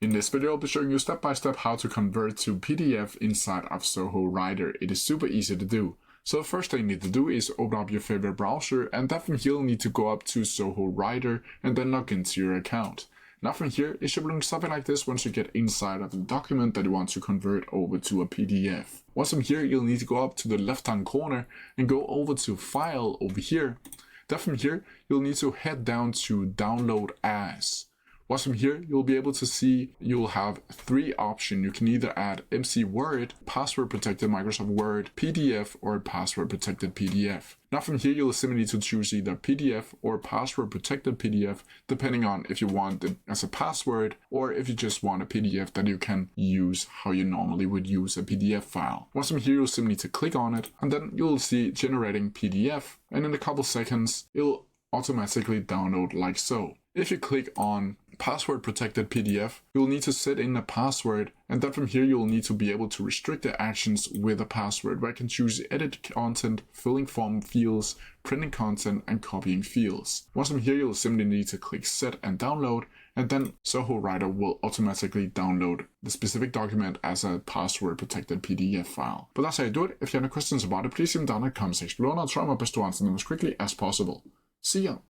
In this video, I'll be showing you step by step how to convert to PDF inside of Zoho Writer. It is super easy to do. So the first thing you need to do is open up your favorite browser, and then from here you'll need to go up to Zoho Writer and then log into your account. Now from here, it should look something like this once you get inside of the document that you want to convert over to a PDF. Once from here, you'll need to go up to the left-hand corner and go over to File over here. Then from here, you'll need to head down to Download As. Once from here, you'll be able to see you'll have three options. You can either add MC Word, password protected Microsoft Word, PDF, or password protected PDF. Now from here, you'll simply need to choose either PDF or password protected PDF, depending on if you want it as a password or if you just want a PDF that you can use how you normally would use a PDF file. Once from here, you'll simply need to click on it, and then you'll see generating PDF, and in a couple seconds, it'll automatically download like so. If you click on password protected PDF, you'll need to set in a password, and then from here you'll need to be able to restrict the actions with a password, where I can choose edit content, filling form fields, printing content, and copying fields. Once from here you'll simply need to click set and download, and then Zoho Writer will automatically download the specific document as a password protected PDF file. But that's how you do it. If you have any questions about it, please leave them down in the comment section below, and I'll try my best to answer them as quickly as possible. See ya!